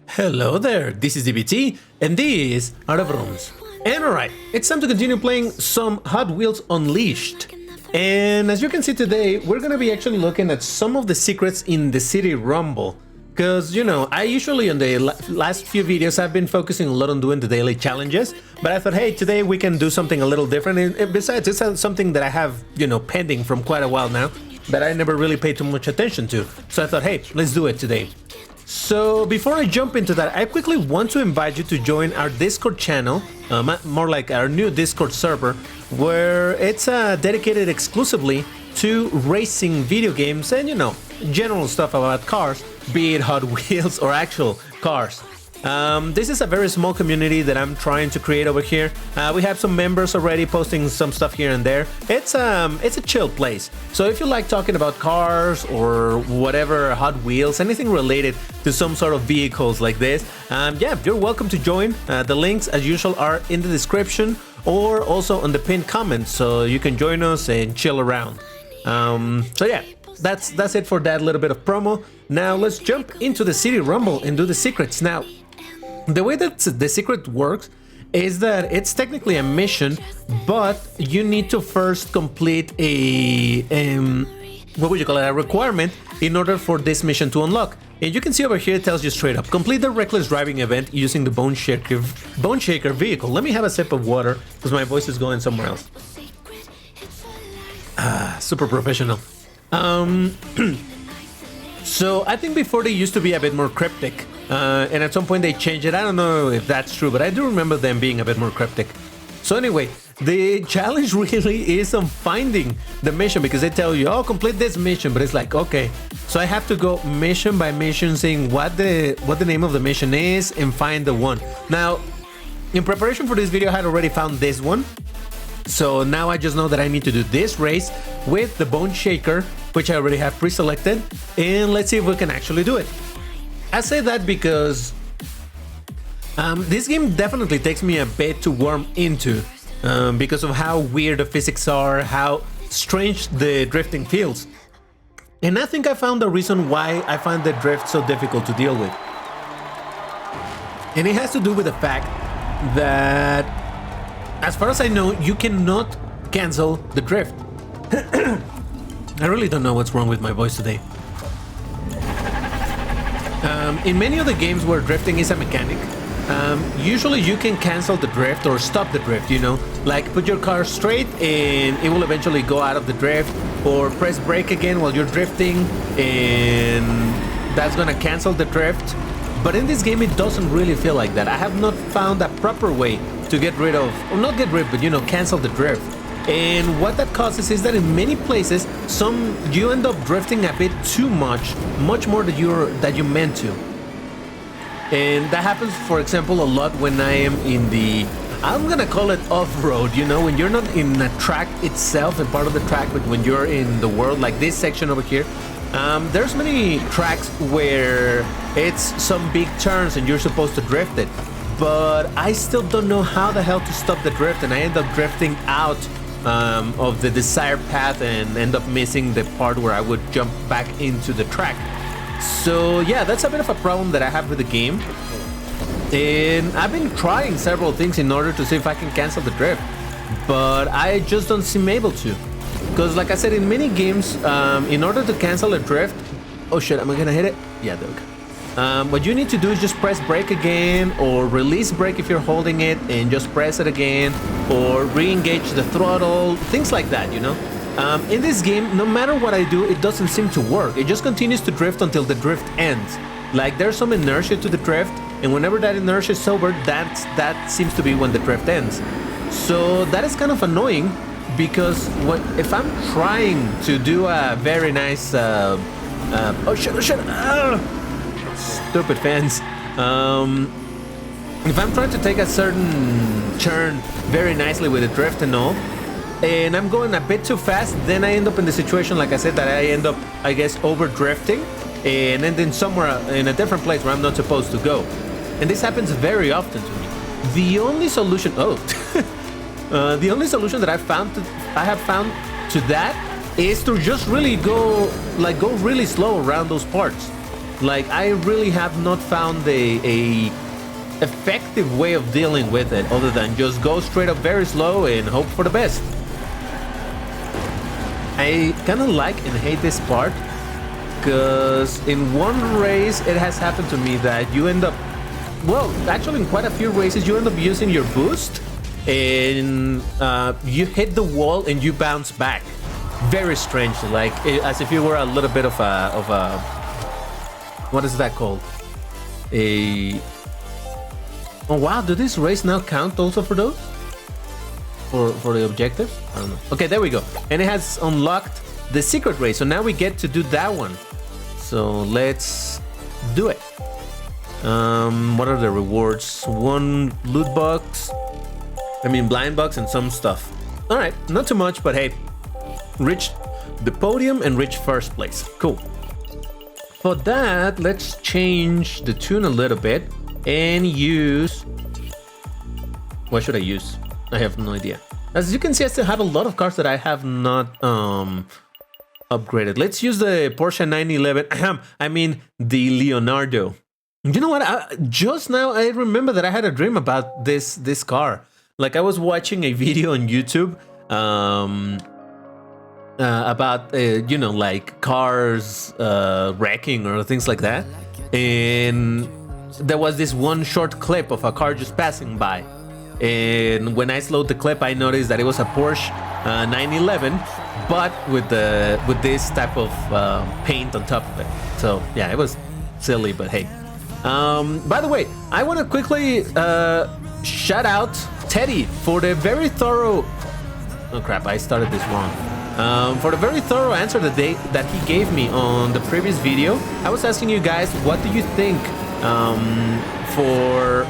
Hello there, this is DBT, and these are the rooms. And alright, it's time to continue playing some Hot Wheels Unleashed. And as you can see today, we're gonna be actually looking at some of the secrets in the City Rumble. Because, you know, I usually on the last few videos I've been focusing a lot on doing the daily challenges, but I thought, hey, today we can do something a little different. And besides, it's something that I have, you know, pending from quite a while now, that I never really paid too much attention to. So I thought, hey, let's do it today. So before I jump into that, I quickly want to invite you to join our Discord channel, more like our new Discord server, where it's dedicated exclusively to racing video games and, you know, general stuff about cars, be it Hot Wheels or actual cars. This is a very small community that I'm trying to create over here. We have some members already posting some stuff here and there. It's a chill place. So if you like talking about cars or whatever, Hot Wheels, anything related to some sort of vehicles like this, yeah, you're welcome to join. The links, as usual, are in the description or also on the pinned comment, so you can join us and chill around. So yeah, that's it for that little bit of promo. Now let's jump into the City Rumble and do the secrets. Now, the way that the secret works is that it's technically a mission, but you need to first complete a what would you call it, a requirement in order for this mission to unlock. And you can see over here it tells you straight up, complete the reckless driving event using the bone shaker vehicle. Let me have a sip of water because my voice is going somewhere else. Super professional. So I think before they used to be a bit more cryptic, and at some point they changed it. I don't know if that's true, but I do remember them being a bit more cryptic. So anyway, the challenge really is on finding the mission, because they tell you, oh, complete this mission, but it's like, okay, so I have to go mission by mission saying what the name of the mission is and find the one. Now, in preparation for this video, I had already found this one. So now I just know that I need to do this race with the Bone Shaker, which I already have pre-selected, and let's see if we can actually do it. I say that because this game definitely takes me a bit to warm into, because of how weird the physics are, how strange the drifting feels. And I think I found the reason why I find the drift so difficult to deal with. And it has to do with the fact that, as far as I know, you cannot cancel the drift. I really don't know what's wrong with my voice today. In many of the games where drifting is a mechanic, usually you can cancel the drift or stop the drift, you know, like put your car straight and it will eventually go out of the drift, or press brake again while you're drifting and that's gonna cancel the drift. But in this game it doesn't really feel like that. I have not found a proper way to get rid of, or not get rid, but, you know, cancel the drift. And what that causes is that in many places, you end up drifting a bit too much more than you meant to. And that happens, for example, a lot when I am in the, I'm gonna call it off-road, you know, when you're not in a track itself and part of the track, but when you're in the world, like this section over here. There's many tracks where it's some big turns and you're supposed to drift it, but I still don't know how the hell to stop the drift, and I end up drifting out of the desired path and end up missing the part where I would jump back into the track. So yeah, that's a bit of a problem that I have with the game, and I've been trying several things in order to see if I can cancel the drift, but I just don't seem able to. Because like I said, in many games, in order to cancel a drift, oh shit, am I gonna hit it? Yeah, there we go. What you need to do is just press brake again, or release brake if you're holding it and just press it again, or re-engage the throttle, things like that, you know. In this game, no matter what I do, it doesn't seem to work. It just continues to drift until the drift ends. Like, there's some inertia to the drift, and whenever that inertia is over, that seems to be when the drift ends. So that is kind of annoying, because if I'm trying to do a very nice oh shit, stupid fans. If I'm trying to take a certain turn very nicely with the drift and all, and I'm going a bit too fast, then I end up in the situation, like I said, that I end up, I guess, over drifting and ending somewhere in a different place where I'm not supposed to go. And this happens very often to me. The only solution, the only solution that I have found to that is to just really go really slow around those parts. Like, I really have not found a effective way of dealing with it other than just go straight up very slow and hope for the best. I kind of like and hate this part because in one race it has happened to me that you end up, well, actually in quite a few races you end up using your boost and you hit the wall and you bounce back. Very strange, like as if you were a little bit of a what is that called? Oh wow, do this race now count also for those? For the objectives? I don't know. Okay, there we go. And it has unlocked the secret race. So now we get to do that one. So let's do it. What are the rewards? One loot box. I mean blind box and some stuff. Alright, not too much, but hey. Reach the podium and reach first place. Cool. For that, let's change the tune a little bit and use... What should I use? I have no idea. As you can see, I still have a lot of cars that I have not upgraded. Let's use the Porsche 911. I mean, the Leonardo. You know what? Just now I remember that I had a dream about this car. Like I was watching a video on YouTube about you know, like cars wrecking or things like that, and there was this one short clip of a car just passing by. And when I slowed the clip, I noticed that it was a Porsche 911, but with this type of paint on top of it. So yeah, it was silly, but hey. By the way, I want to quickly shout out Teddy for the very thorough... Oh crap, I started this wrong. For the very thorough answer that he gave me on the previous video. I was asking you guys, what do you think for...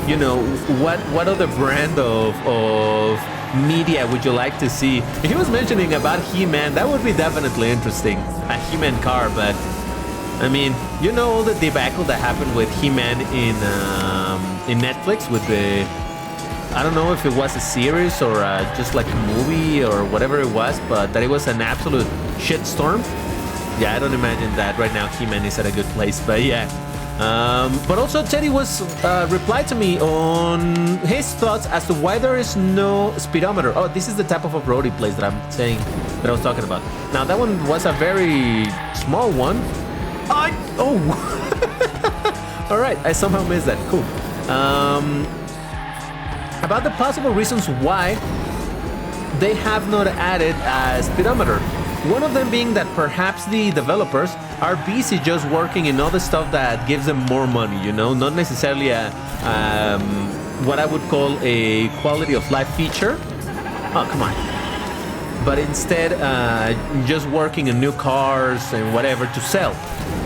You know, what other brand of media would you like to see? He was mentioning about He-Man. That would be definitely interesting. A He-Man car, but I mean, you know all the debacle that happened with He-Man in Netflix with the... I don't know if it was a series or just like a movie or whatever it was, but that it was an absolute shitstorm. Yeah, I don't imagine that right now He-Man is at a good place, but yeah. But also Teddy was replied to me on his thoughts as to why there is no speedometer. Oh, this is the type of off-roady place that I'm saying that I was talking about. Now that one was a very small one. Oh, all right, I somehow missed that. Cool. About the possible reasons why they have not added a speedometer. One of them being that perhaps the developers are busy just working in other stuff that gives them more money, you know, not necessarily a what I would call a quality of life feature. Oh, come on. But instead, just working in new cars and whatever to sell.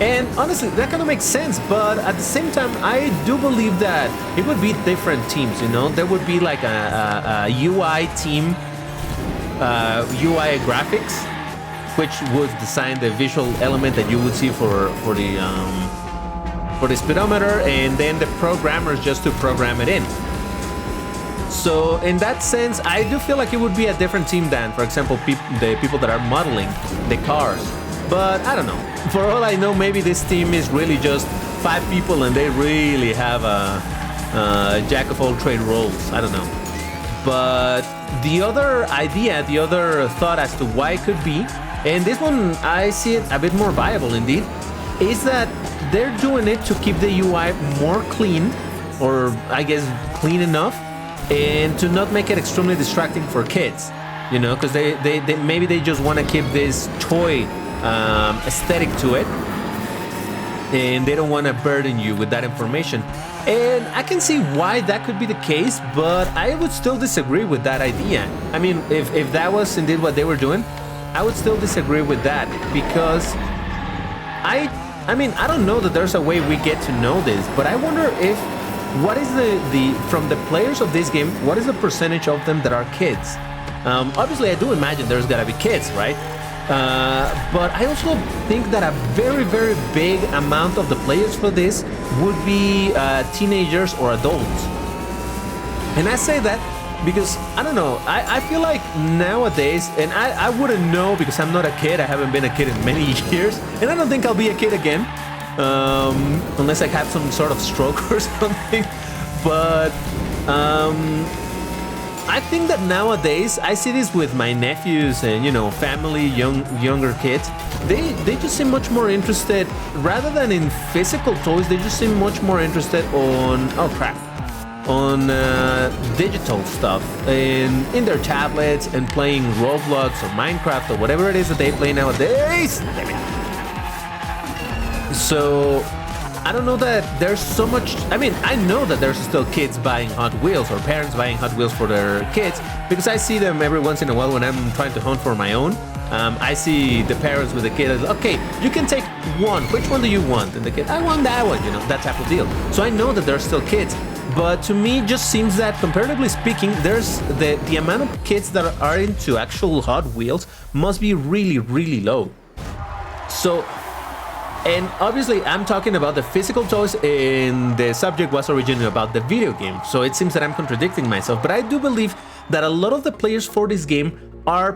And honestly, that kind of makes sense, but at the same time, I do believe that it would be different teams, you know? There would be like a UI team, UI graphics, which would design the visual element that you would see for the speedometer, and then the programmers just to program it in. So in that sense, I do feel like it would be a different team than, for example, the people that are modeling the cars. But I don't know. For all I know, maybe this team is really just 5 people and they really have a jack of all trade roles. I don't know. But the other idea, the other thought as to why it could be, and this one I see it a bit more viable indeed, is that they're doing it to keep the UI more clean, or I guess clean enough, and to not make it extremely distracting for kids, you know, because they maybe they just want to keep this toy aesthetic to it, and they don't want to burden you with that information. And I can see why that could be the case, but I would still disagree with that idea. I mean, if that was indeed what they were doing, I would still disagree with that, because I mean, I don't know that there's a way we get to know this, but I wonder if what is the from the players of this game, what is the percentage of them that are kids? Obviously, I do imagine there's gotta be kids, right? But I also think that a very, very big amount of the players for this would be teenagers or adults. And I say that because, I don't know, I feel like nowadays, and I wouldn't know because I'm not a kid, I haven't been a kid in many years, and I don't think I'll be a kid again. unless I have some sort of stroke or something. But I think that nowadays I see this with my nephews and family, younger kids. They just seem much more interested rather than in physical toys. They just seem much more interested on digital stuff in their tablets and playing Roblox or Minecraft or whatever it is that they play nowadays. So I don't know that there's so much. I mean, I know that there's still kids buying Hot Wheels or parents buying Hot Wheels for their kids because I see them every once in a while when I'm trying to hunt for my own. I see the parents with the kid. Okay, you can take one. Which one do you want? And the kid, I want that one. That type of deal. So I know that there's still kids. But to me, it just seems that comparatively speaking, there's the amount of kids that are into actual Hot Wheels must be really, really low. So, and obviously I'm talking about the physical toys and the subject was originally about the video game. So it seems that I'm contradicting myself, but I do believe that a lot of the players for this game are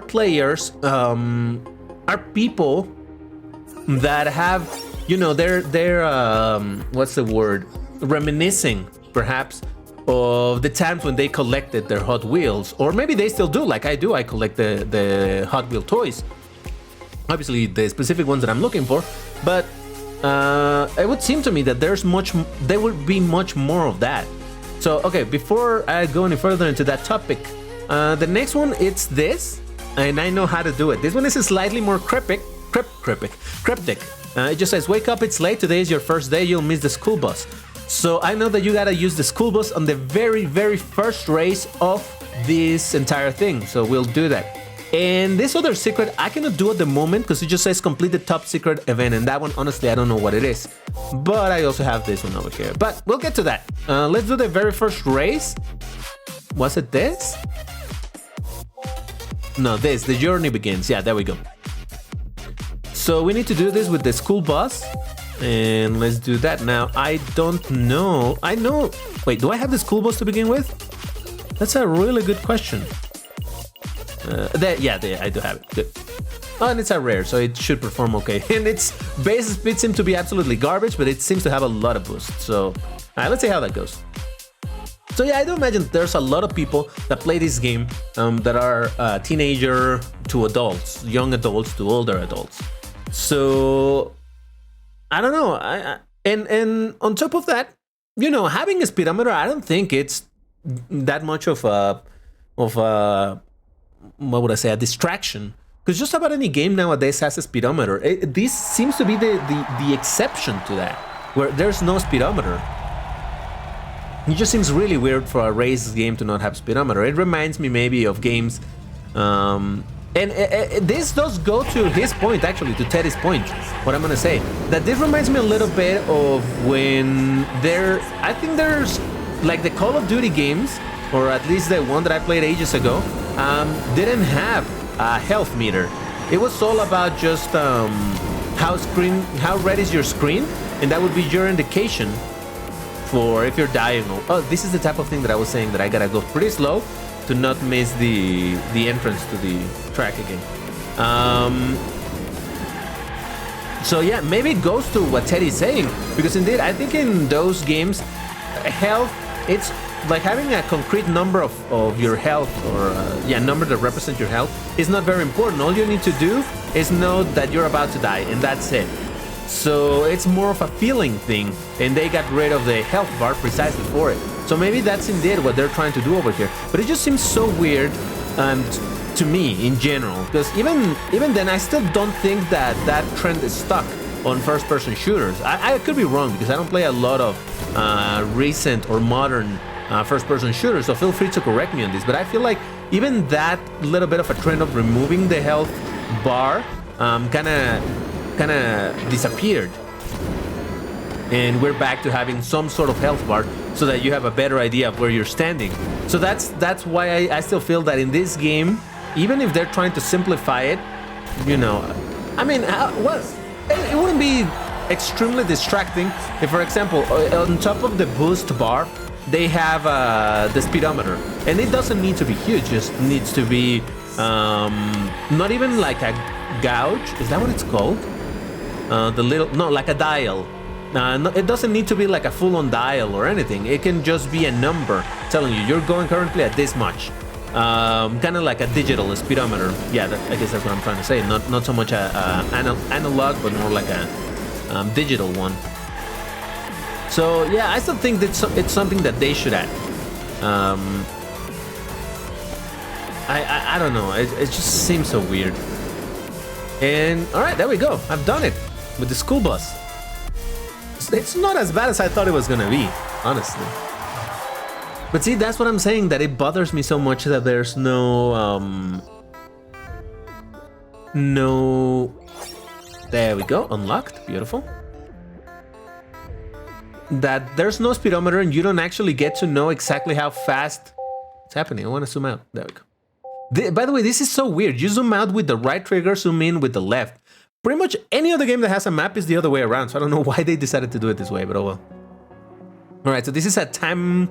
people that have, they're what's the word? Reminiscing perhaps of the times when they collected their Hot Wheels, or maybe they still do, like I do. I collect the Hot Wheel toys, obviously the specific ones that I'm looking for, but it would seem to me that there would be much more of that. So okay, before I go any further into that topic, the next one, it's this, and I know how to do it. This one is slightly more cryptic. It just says, wake up, it's late, today is your first day, you'll miss the school bus. So I know that you gotta use the school bus on the very, very first race of this entire thing. So we'll do that. And this other secret I cannot do at the moment because it just says complete the top secret event. And that one, honestly, I don't know what it is. But I also have this one over here. But we'll get to that. Let's do the very first race. Was it this? No, this. The journey begins. Yeah, there we go. So we need to do this with the school bus. And let's do that now. I don't know. I know. Wait, do I have the school bus to begin with? That's a really good question. Yeah, I do have it. Good. Oh, and it's a rare, so it should perform okay. And its base speed seems to be absolutely garbage, but it seems to have a lot of boost. So let's see how that goes. So yeah, I do imagine there's a lot of people that play this game that are teenager to adults, young adults to older adults. So I don't know. And on top of that, having a speedometer, I don't think it's that much of a what would I say, a distraction. Because just about any game nowadays has a speedometer. This seems to be the exception to that, where there's no speedometer. It just seems really weird for a race game to not have speedometer. It reminds me maybe of games. And this does go to his point, actually, to Teddy's point, what I'm gonna say. That this reminds me a little bit of when I think there's, like the Call of Duty games, or at least the one that I played ages ago, didn't have a health meter. It was all about just how red is your screen, and that would be your indication for if you're dying. Oh, this is the type of thing that I was saying, that I gotta go pretty slow to not miss the entrance to the track again. So yeah, maybe it goes to what Teddy's saying, because indeed I think in those games, health, it's like having a concrete number of your health, or number that represents your health, is not very important. All you need to do is know that you're about to die, and that's it. So it's more of a feeling thing, and they got rid of the health bar precisely for it. So maybe that's indeed what they're trying to do over here. But it just seems so weird to me in general, because even then I still don't think that trend is stuck on first-person shooters. I could be wrong, because I don't play a lot of recent or modern first-person shooters, so feel free to correct me on this. But I feel like even that little bit of a trend of removing the health bar kind of disappeared, and we're back to having some sort of health bar so that you have a better idea of where you're standing. So that's why I still feel that in this game, even if they're trying to simplify it, I mean, it wouldn't be extremely distracting if, for example, on top of the boost bar, they have the speedometer, and it doesn't need to be huge, just needs to be not even like a gauge, is that what it's called? Like a dial, No, it doesn't need to be like a full-on dial or anything. It can just be a number telling you you're going currently at this much. Kind of like a digital speedometer. Yeah, I guess that's what I'm trying to say. Not so much a analog, but more like a digital one. So yeah, I still think that it's something that they should add. I don't know. It just seems so weird. And all right, there we go. I've done it with the school bus. It's not as bad as I thought it was gonna be, honestly. But see, that's what I'm saying, that it bothers me so much that there's no there we go, unlocked, beautiful. That there's no speedometer and you don't actually get to know exactly how fast it's happening. I want to zoom out. There we go. By the way, this is so weird. You zoom out with the right trigger, zoom in with the left. Pretty much any other game that has a map is the other way around, so I don't know why they decided to do it this way, but oh well. All right, so this is a time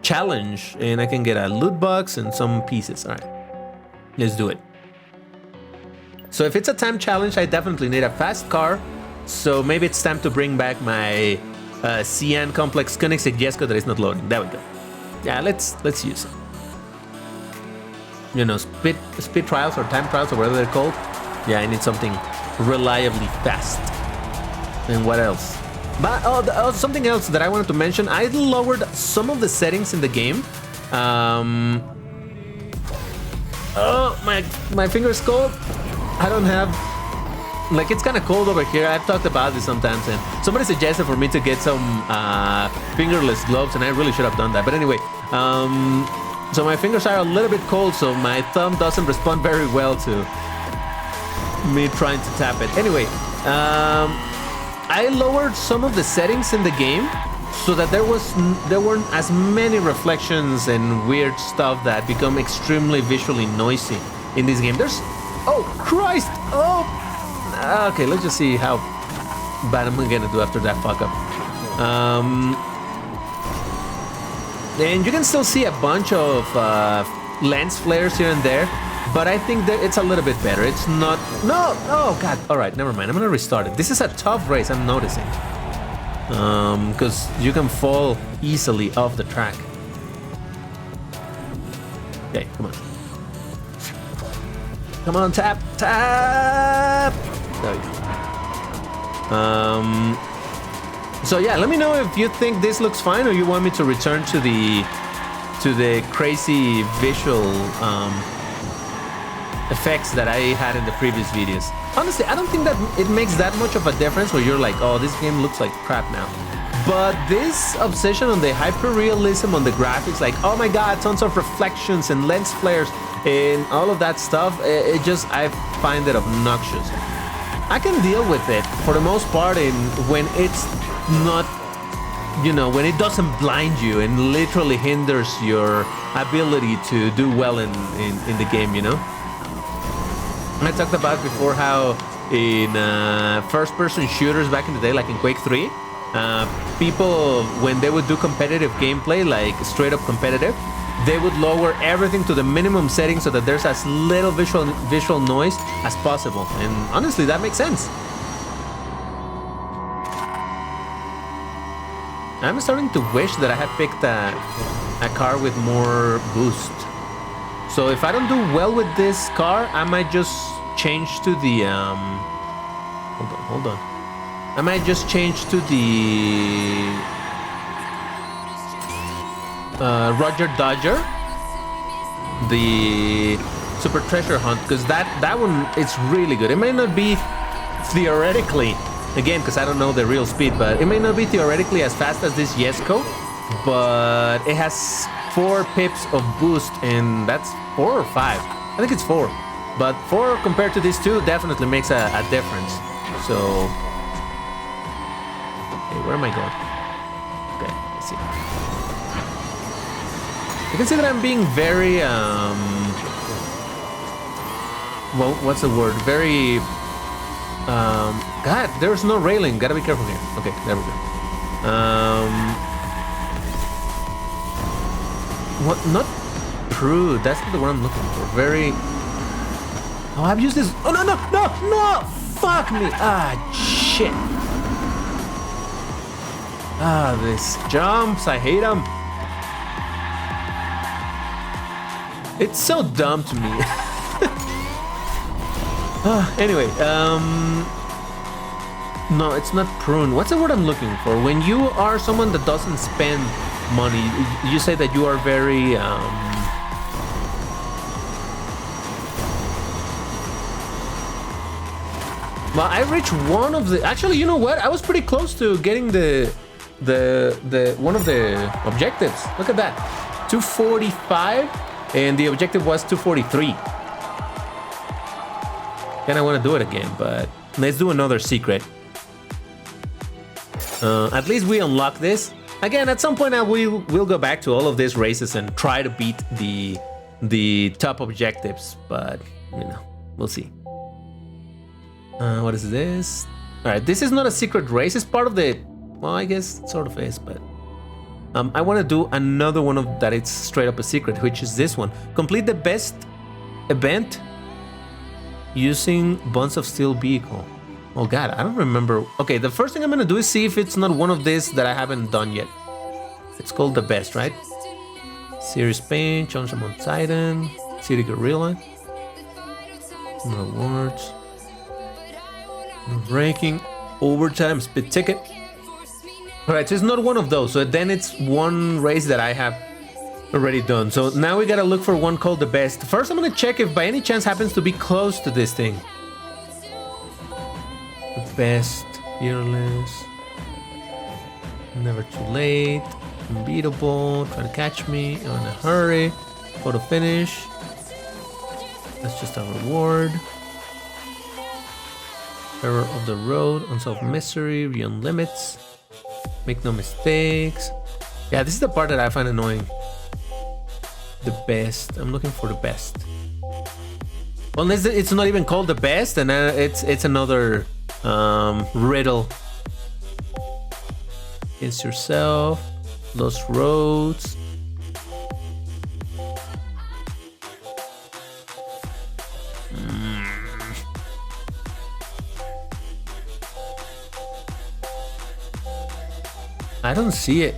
challenge, and I can get a loot box and some pieces. All right, let's do it. So if it's a time challenge, I definitely need a fast car, so maybe it's time to bring back my Cyan Complex Koenigsegg Jesko that is not loading. There we go. Yeah, let's use it. You know, speed trials or time trials or whatever they're called. Yeah, I need something reliably fast. And what else? But something else that I wanted to mention. I lowered some of the settings in the game. Oh, my finger's cold. I don't have, like, it's kind of cold over here. I've talked about this sometimes, and somebody suggested for me to get some fingerless gloves, and I really should have done that. But anyway, so my fingers are a little bit cold, so my thumb doesn't respond very well to me trying to tap it. Anyway, I lowered some of the settings in the game so that there weren't as many reflections and weird stuff that become extremely visually noisy in this game. There's, oh Christ, oh, okay, let's just see how bad I'm gonna do after that fuck up. And you can still see a bunch of lens flares here and there, but I think that it's a little bit better. It's not, no, oh God, all right, never mind, I'm gonna restart it. This is a tough race, I'm noticing, because you can fall easily off the track. Okay, come on. Come on, tap, tap. There we go. So yeah, let me know if you think this looks fine or you want me to return to the crazy visual effects that I had in the previous videos. Honestly, I don't think that it makes that much of a difference where you're like, oh, this game looks like crap now. But this obsession on the hyper-realism on the graphics, like, oh my God, tons of reflections and lens flares and all of that stuff, it just, I find it obnoxious. I can deal with it for the most part when it's not, you know, when it doesn't blind you and literally hinders your ability to do well in the game, you know? I talked about before how in first-person shooters back in the day, like in Quake 3, people, when they would do competitive gameplay, like straight-up competitive, they would lower everything to the minimum setting so that there's as little visual noise as possible. And honestly, that makes sense. I'm starting to wish that I had picked a car with more boost. So if I don't do well with this car, I might just change to the hold on. I might just change to the Roger Dodger, the Super Treasure Hunt, because that one, it's really good. It may not be theoretically, again, because I don't know the real speed, but it may not be theoretically as fast as this Jesko, but it has 4 pips of boost, and that's 4 or 5. I think it's 4, but 4 compared to these 2 definitely makes a difference. So, hey, where am I going? Okay, let's see. You can see that I'm being very, well, what's the word? Very, God, there's no railing. Gotta be careful here. Okay, there we go. What? Not prude. That's not the word I'm looking for. Very. Oh, I've used this. Oh no! Fuck me! Ah, shit. Ah, these jumps, I hate them. It's so dumb to me. Anyway, no, it's not prune. What's the word I'm looking for? When you are someone that doesn't spend money, you say that you are very, well, I reached one of the, actually, you know what? I was pretty close to getting the one of the objectives. Look at that. 245, and the objective was 243. Then I want to do it again, but let's do another secret. At least we unlock this. Again, at some point we'll go back to all of these races and try to beat the top objectives, but you know, we'll see. What is this? All right, this is not a secret race. It's part of the, well, I guess it sort of is, but I want to do another one of that. It's straight up a secret, which is this one. Complete the best event using Buns of Steel vehicle. Oh god, I don't remember. Okay, the first thing I'm gonna do is see if it's not one of these that I haven't done yet. It's called the best, right? Series Paint, Challenge Among Titan, City Gorilla. Rewards. Ranking, overtime, spit ticket. Alright, so it's not one of those. So then it's one race that I have already done. So now we gotta look for one called the best. First, I'm gonna check if by any chance happens to be close to this thing. The best, fearless, never too late, unbeatable, trying to catch me, in a hurry, photo finish. That's just a reward. Error of the road, unsolved mystery, beyond limits, make no mistakes. Yeah, this is the part that I find annoying. The best. I'm looking for the best. Unless it's not even called the best, and it's another riddle. Against yourself, lost roads. I don't see it.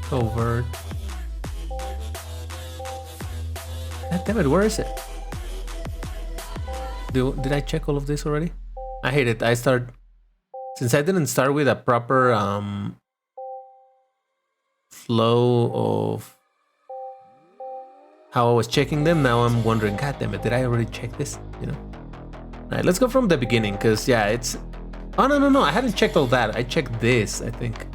Covert. God damn it, where is it? Did I check all of this already? I hate it. Since I didn't start with a proper flow of how I was checking them, now I'm wondering, god damn it, did I already check this? You know? Alright, let's go from the beginning, because yeah, it's... Oh, no, I hadn't checked all that. I checked this, I think.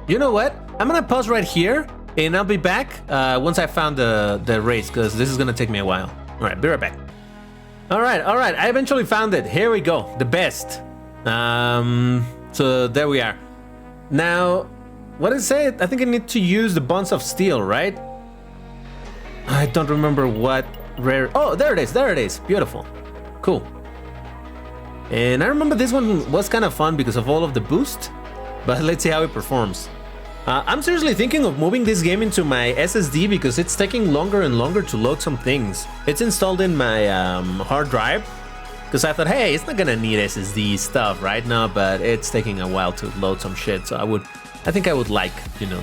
You know what? I'm gonna pause right here, and I'll be back once I found the race, because this is gonna take me a while. Alright, be right back. Alright, I eventually found it. Here we go, the best. So there we are. Now, what did it say? I think I need to use the Buns of Steel, right? I don't remember what rare... Oh, there it is. Beautiful. Cool. And I remember this one was kind of fun because of all of the boost, but let's see how it performs. I'm seriously thinking of moving this game into my SSD because it's taking longer and longer to load some things. It's installed in my hard drive because I thought, hey, it's not gonna need SSD stuff right now, but it's taking a while to load some shit. So I think I would like, you know,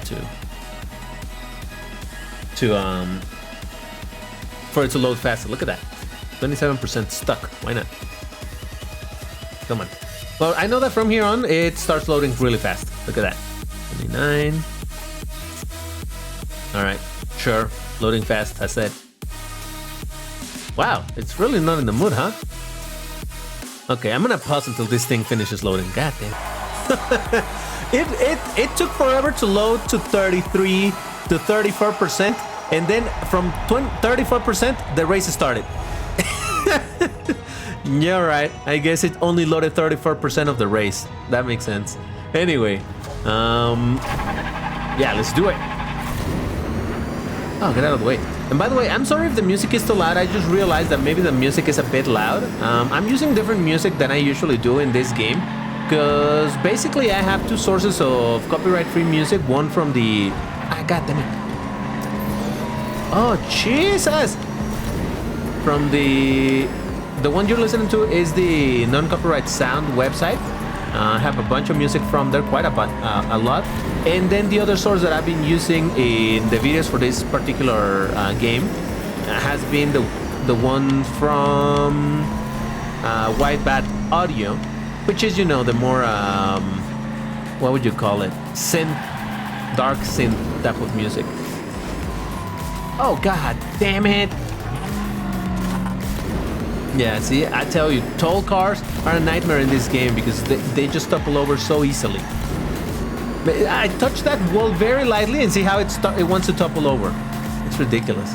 for it to load faster. Look at that. 27% stuck. Why not? Come on. Well, I know that from here on, it starts loading really fast. Look at that. 29. Alright. Sure. Loading fast, I said. Wow. It's really not in the mood, huh? Okay, I'm gonna pause until this thing finishes loading. God damn. It took forever to load to 33 to 34%. And then from 34%, the race started. Yeah, right. I guess it only loaded 34% of the race. That makes sense. Anyway, yeah, let's do it. Oh, get out of the way. And by the way, I'm sorry if the music is too loud. I just realized that maybe the music is a bit loud. I'm using different music than I usually do in this game, because basically I have two sources of copyright-free music. One from the... God damn it. Oh, Jesus! from the one you're listening to is the non-copyright sound website. I have a bunch of music from there, quite a lot. And then the other source that I've been using in the videos for this particular game has been the one from White Bat Audio, which is, you know, the more what would you call it? Synth, dark synth type of music. Oh god damn it! Yeah, see, I tell you, tall cars are a nightmare in this game because they just topple over so easily. But I touched that wall very lightly and see how it wants to topple over. It's ridiculous.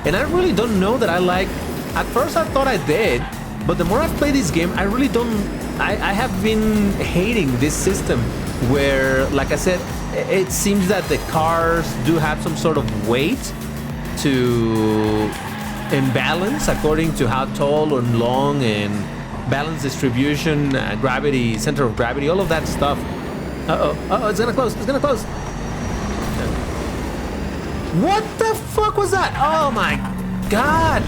And I really don't know that I like... At first I thought I did, but the more I've played this game, I really don't... I have been hating this system where, like I said, it seems that the cars do have some sort of weight to... imbalance according to how tall or long and balance distribution, gravity, center of gravity, all of that stuff. It's gonna close, What the fuck was that? Oh my god!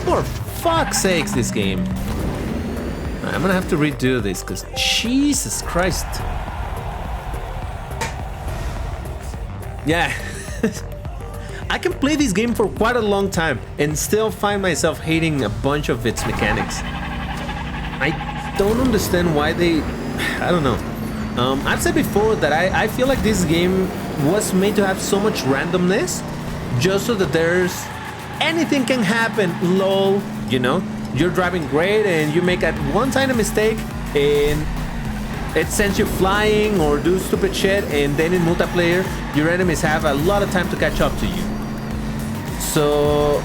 For fuck's sakes, this game. I'm gonna have to redo this because Jesus Christ. Yeah. I can play this game for quite a long time and still find myself hating a bunch of its mechanics. I don't understand why they... I don't know. I've said before that I feel like this game was made to have so much randomness just so that there's... anything can happen, lol, you know? You're driving great and you make that one tiny mistake and it sends you flying or do stupid shit, and then in multiplayer your enemies have a lot of time to catch up to you. So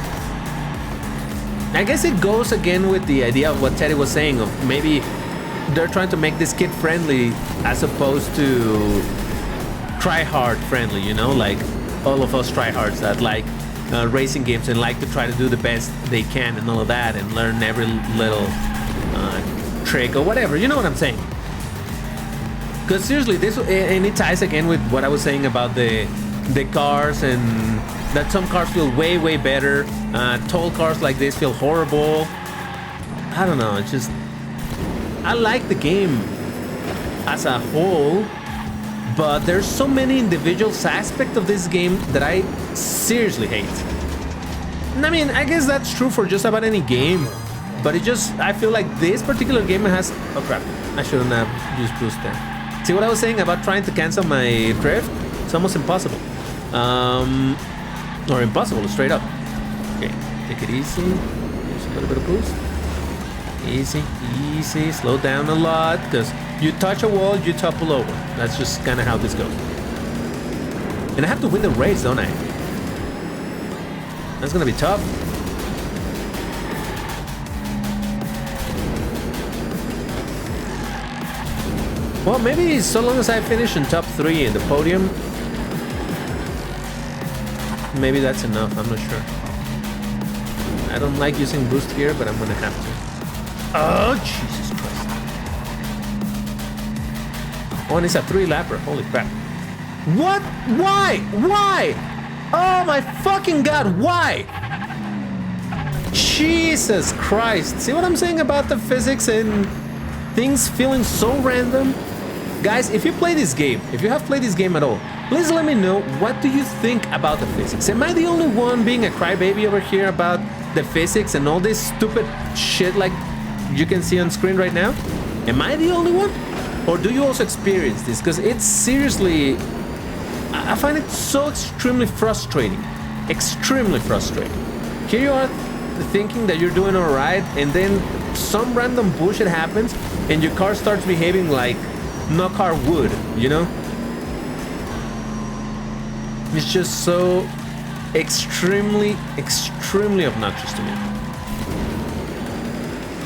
I guess it goes again with the idea of what Teddy was saying of maybe they're trying to make this kid friendly as opposed to try hard friendly, you know, like all of us tryhards that like racing games and like to try to do the best they can and all of that and learn every little trick or whatever, you know what I'm saying? Because seriously, this, and it ties again with what I was saying about the cars, and that some cars feel way better. Tall cars like this feel horrible. I don't know, it's just... I like the game as a whole, but there's so many individual aspects of this game that I seriously hate. And I mean, I guess that's true for just about any game, but it just... I feel like this particular game has... Oh crap, I shouldn't have used boost there. See what I was saying about trying to cancel my drift? It's almost impossible. Or impossible, straight up. Okay, take it easy. Use a little bit of boost. Easy, slow down a lot, because you touch a wall, you topple over. That's just kind of how this goes. And I have to win the race, don't I? That's gonna be tough. Well, maybe so long as I finish in top 3 in the podium, maybe that's enough, I'm not sure. I don't like using boost here, but I'm gonna have to. Oh, Jesus Christ. Oh, and it's a 3-lapper, holy crap. What? Why? Oh my fucking god, why? Jesus Christ. See what I'm saying about the physics and things feeling so random? Guys, if you play this game, if you have played this game at all, please let me know, what do you think about the physics? Am I the only one being a crybaby over here about the physics and all this stupid shit like you can see on screen right now? Am I the only one? Or do you also experience this? Because it's seriously... I find it so extremely frustrating. Extremely frustrating. Here you are thinking that you're doing alright, and then some random bullshit happens and your car starts behaving like no car would, you know? It's just so extremely obnoxious to me.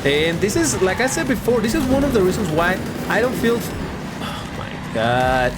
And this is, like I said before, this is one of the reasons why I don't feel... Oh my god.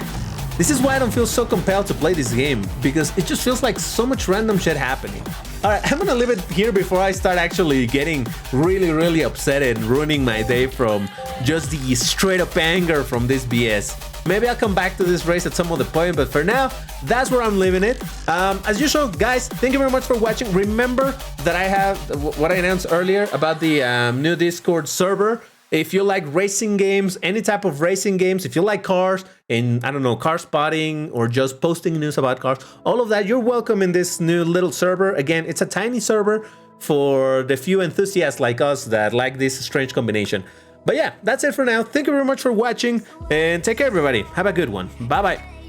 This is why I don't feel so compelled to play this game, because it just feels like so much random shit happening. Alright, I'm gonna leave it here before I start actually getting really upset and ruining my day from just the straight up anger from this BS. Maybe I'll come back to this race at some other point, but for now, that's where I'm leaving it. As usual, guys, thank you very much for watching. Remember that I have what I announced earlier about the new Discord server. If you like racing games, any type of racing games, if you like cars and, I don't know, car spotting or just posting news about cars, all of that, you're welcome in this new little server. Again, it's a tiny server for the few enthusiasts like us that like this strange combination. But yeah, that's it for now. Thank you very much for watching and take care, everybody. Have a good one. Bye-bye.